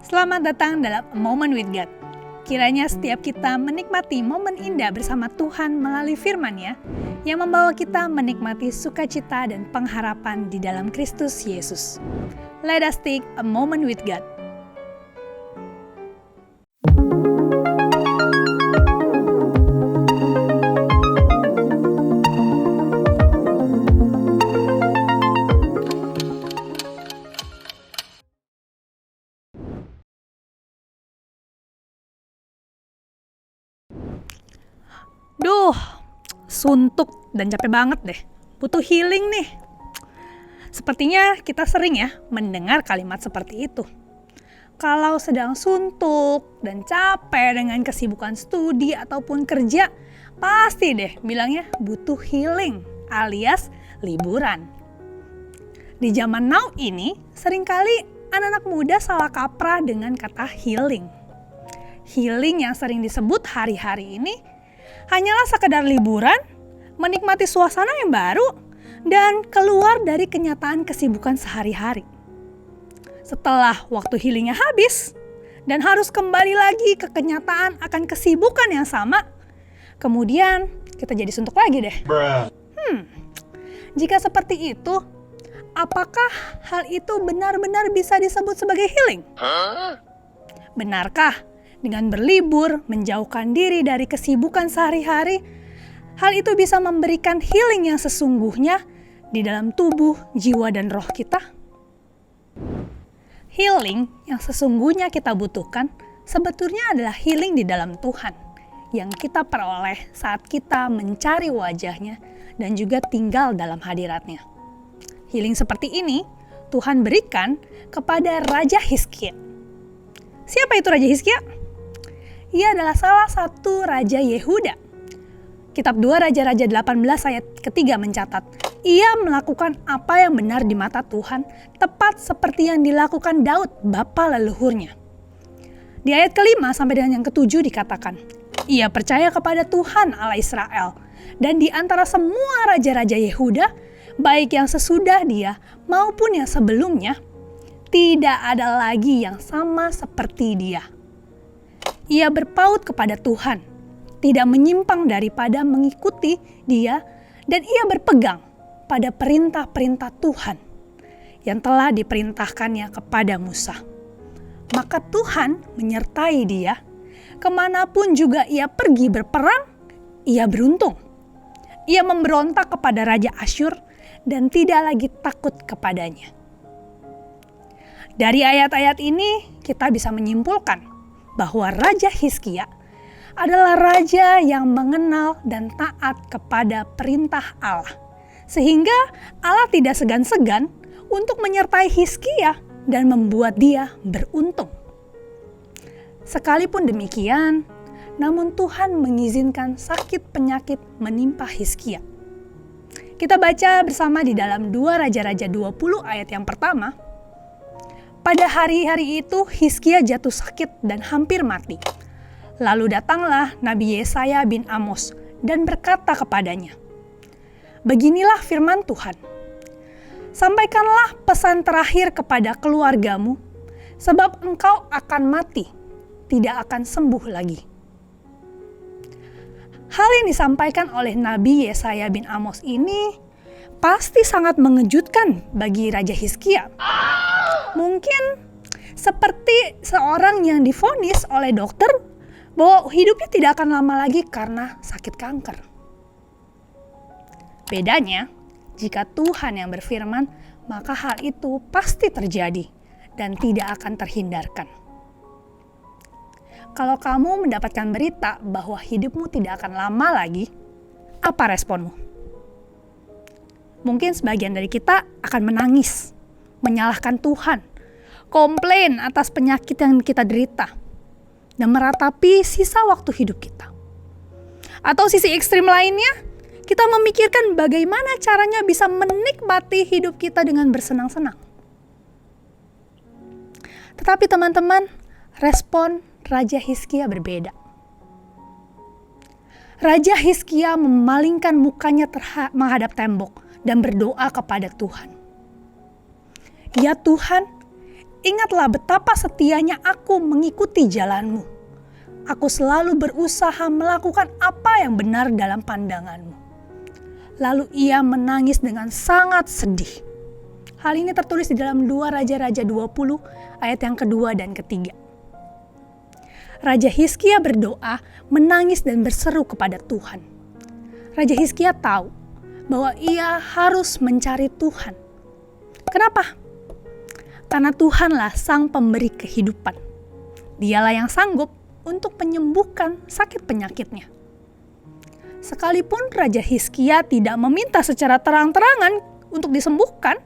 Selamat datang dalam A Moment with God. Kiranya setiap kita menikmati momen indah bersama Tuhan melalui firman-Nya yang membawa kita menikmati sukacita dan pengharapan di dalam Kristus Yesus. Let us take a moment with God. Duh, suntuk dan capek banget deh. Butuh healing nih. Sepertinya kita sering ya mendengar kalimat seperti itu. Kalau sedang suntuk dan capek dengan kesibukan studi ataupun kerja, pasti deh bilangnya butuh healing alias liburan. Di zaman now ini, seringkali anak-anak muda salah kaprah dengan kata healing. Healing yang sering disebut hari-hari ini hanyalah sekedar liburan, menikmati suasana yang baru, dan keluar dari kenyataan kesibukan sehari-hari. Setelah waktu healingnya habis, dan harus kembali lagi ke kenyataan akan kesibukan yang sama, kemudian kita jadi suntuk lagi deh. Jika seperti itu, apakah hal itu benar-benar bisa disebut sebagai healing? Benarkah dengan berlibur, menjauhkan diri dari kesibukan sehari-hari, hal itu bisa memberikan healing yang sesungguhnya di dalam tubuh, jiwa, dan roh kita? Healing yang sesungguhnya kita butuhkan sebetulnya adalah healing di dalam Tuhan, yang kita peroleh saat kita mencari wajah-Nya dan juga tinggal dalam hadirat-Nya. Healing seperti ini Tuhan berikan kepada Raja Hizkia. Siapa itu Raja Hizkia? Ia adalah salah satu Raja Yehuda. Kitab 2 Raja-Raja 18 ayat ketiga mencatat, ia melakukan apa yang benar di mata Tuhan, tepat seperti yang dilakukan Daud, bapa leluhurnya. Di ayat kelima sampai dengan yang ketujuh dikatakan, ia percaya kepada Tuhan Allah Israel, dan di antara semua raja-raja Yehuda, baik yang sesudah dia maupun yang sebelumnya, tidak ada lagi yang sama seperti dia. Ia berpaut kepada Tuhan, tidak menyimpang daripada mengikuti Dia, dan ia berpegang pada perintah-perintah Tuhan yang telah diperintahkannya kepada Musa. Maka Tuhan menyertai dia, kemanapun juga ia pergi berperang, ia beruntung. Ia memberontak kepada Raja Asyur dan tidak lagi takut kepadanya. Dari ayat-ayat ini kita bisa menyimpulkan bahwa Raja Hizkia adalah raja yang mengenal dan taat kepada perintah Allah. Sehingga Allah tidak segan-segan untuk menyertai Hizkia dan membuat dia beruntung. Sekalipun demikian, namun Tuhan mengizinkan sakit penyakit menimpa Hizkia. Kita baca bersama di dalam 2 Raja-Raja 20 ayat yang pertama. Pada hari-hari itu Hizkia jatuh sakit dan hampir mati. Lalu datanglah Nabi Yesaya bin Amos dan berkata kepadanya, beginilah firman Tuhan, sampaikanlah pesan terakhir kepada keluargamu, sebab engkau akan mati, tidak akan sembuh lagi. Hal yang disampaikan oleh Nabi Yesaya bin Amos ini pasti sangat mengejutkan bagi Raja Hizkia. Mungkin seperti seorang yang divonis oleh dokter bahwa hidupnya tidak akan lama lagi karena sakit kanker. Bedanya, jika Tuhan yang berfirman, maka hal itu pasti terjadi dan tidak akan terhindarkan. Kalau kamu mendapatkan berita bahwa hidupmu tidak akan lama lagi, apa responmu? Mungkin sebagian dari kita akan menangis, menyalahkan Tuhan, komplain atas penyakit yang kita derita, dan meratapi sisa waktu hidup kita. Atau sisi ekstrim lainnya, kita memikirkan bagaimana caranya bisa menikmati hidup kita dengan bersenang-senang. Tetapi teman-teman, respon Raja Hizkia berbeda. Raja Hizkia memalingkan mukanya menghadap tembok dan berdoa kepada Tuhan. Ya Tuhan, Ingatlah betapa setianya aku mengikuti jalan-Mu. Aku selalu berusaha melakukan apa yang benar dalam pandangan-Mu. Lalu ia menangis dengan sangat sedih. Hal ini tertulis di dalam 2 Raja-Raja 20 ayat yang kedua dan ketiga. Raja Hizkia berdoa, menangis dan berseru kepada Tuhan. Raja Hizkia tahu bahwa ia harus mencari Tuhan. Kenapa? Karena Tuhanlah sang pemberi kehidupan. Dialah yang sanggup untuk menyembuhkan sakit penyakitnya. Sekalipun Raja Hizkia tidak meminta secara terang-terangan untuk disembuhkan,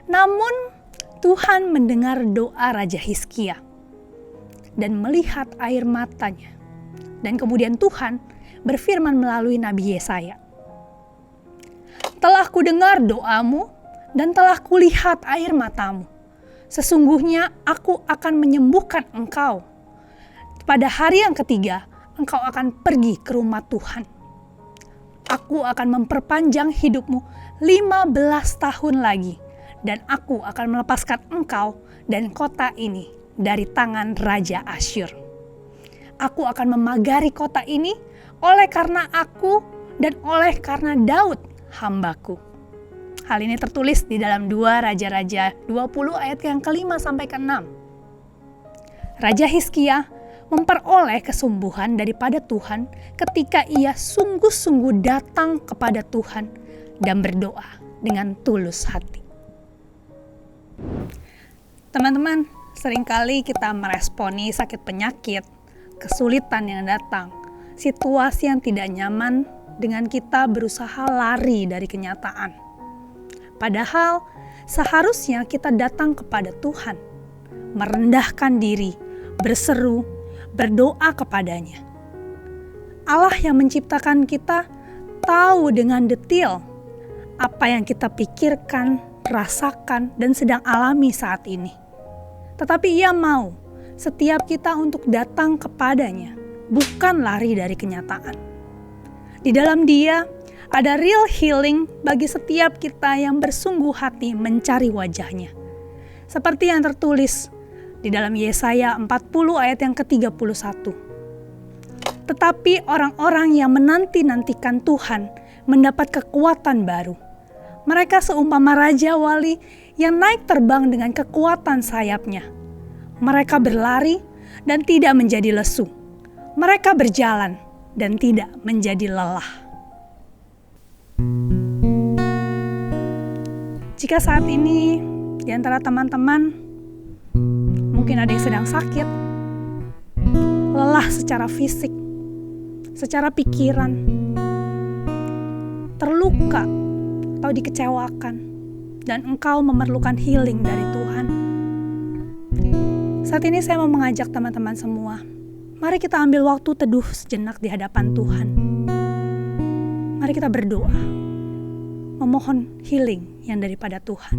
namun Tuhan mendengar doa Raja Hizkia dan melihat air matanya. Dan kemudian Tuhan berfirman melalui Nabi Yesaya, "Telah kudengar doamu dan telah kulihat air matamu. Sesungguhnya aku akan menyembuhkan engkau. Pada hari yang ketiga, engkau akan pergi ke rumah Tuhan. Aku akan memperpanjang hidupmu 15 tahun lagi. Dan aku akan melepaskan engkau dan kota ini dari tangan Raja Asyur. Aku akan memagari kota ini oleh karena aku dan oleh karena Daud hambaku." Hal ini tertulis di dalam 2 Raja-Raja 20 ayat yang ke-5 sampai ke-6. Raja Hizkia memperoleh kesembuhan daripada Tuhan ketika ia sungguh-sungguh datang kepada Tuhan dan berdoa dengan tulus hati. Teman-teman, seringkali kita meresponi sakit penyakit, kesulitan yang datang, situasi yang tidak nyaman dengan kita berusaha lari dari kenyataan. Padahal seharusnya kita datang kepada Tuhan, merendahkan diri, berseru, berdoa kepadanya. Allah yang menciptakan kita tahu dengan detail apa yang kita pikirkan, rasakan, dan sedang alami saat ini. Tetapi Ia mau setiap kita untuk datang kepadanya, bukan lari dari kenyataan. Di dalam Dia ada real healing bagi setiap kita yang bersungguh hati mencari wajah-Nya. Seperti yang tertulis di dalam Yesaya 40 ayat yang ke-31. Tetapi orang-orang yang menanti-nantikan Tuhan mendapat kekuatan baru. Mereka seumpama raja wali yang naik terbang dengan kekuatan sayapnya. Mereka berlari dan tidak menjadi lesu. Mereka berjalan dan tidak menjadi lelah. Jika saat ini di antara teman-teman mungkin ada yang sedang sakit, lelah secara fisik, secara pikiran, terluka, atau dikecewakan, dan engkau memerlukan healing dari Tuhan. Saat ini saya mau mengajak teman-teman semua, mari kita ambil waktu teduh sejenak di hadapan Tuhan. Mari kita berdoa, memohon healing yang daripada Tuhan.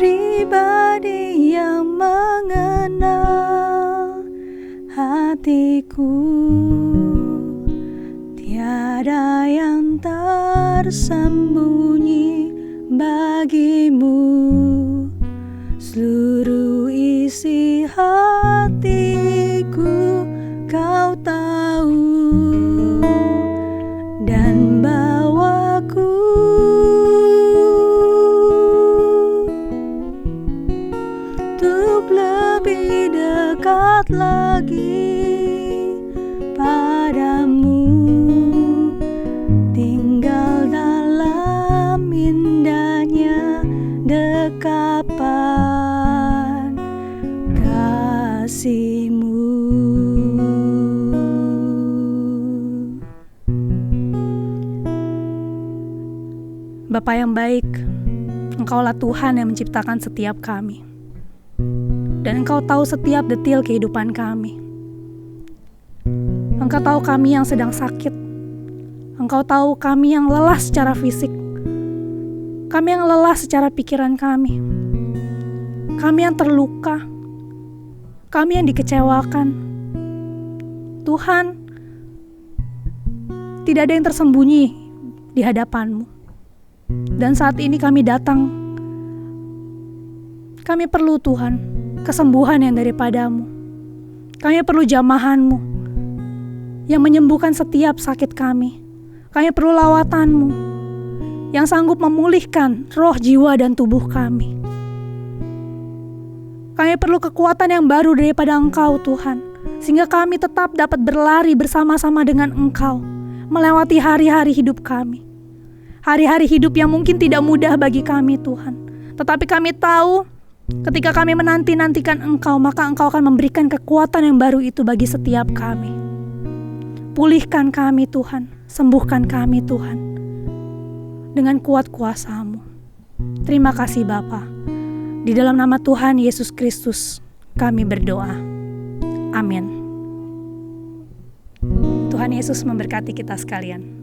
Pribadi yang mengenal hatiku, tiada yang tersembunyi bagimu. Seluruh isi hatiku kau tahu, dan bawaku untuk lebih dekat lagi padamu, tinggal dalam indahnya dekapan kasih-Mu. Bapa yang baik, Engkaulah Tuhan yang menciptakan setiap kami. Dan Engkau tahu setiap detil kehidupan kami. Engkau tahu kami yang sedang sakit. Engkau tahu kami yang lelah secara fisik. Kami yang lelah secara pikiran kami. Kami yang terluka. Kami yang dikecewakan. Tuhan, tidak ada yang tersembunyi di hadapan-Mu. Dan saat ini kami datang. Kami perlu Tuhan, kesembuhan yang daripada-Mu. Kami perlu jamahan-Mu yang menyembuhkan setiap sakit kami. Kami perlu lawatan-Mu yang sanggup memulihkan roh, jiwa, dan tubuh kami. Kami perlu kekuatan yang baru daripada Engkau, Tuhan, sehingga kami tetap dapat berlari bersama-sama dengan Engkau, melewati hari-hari hidup kami. Hari-hari hidup yang mungkin tidak mudah bagi kami, Tuhan. Tetapi kami tahu, ketika kami menanti-nantikan Engkau, maka Engkau akan memberikan kekuatan yang baru itu bagi setiap kami. Pulihkan kami, Tuhan. Sembuhkan kami, Tuhan, dengan kuat kuasa-Mu. Terima kasih Bapa. Di dalam nama Tuhan Yesus Kristus kami berdoa. Amin. Tuhan Yesus memberkati kita sekalian.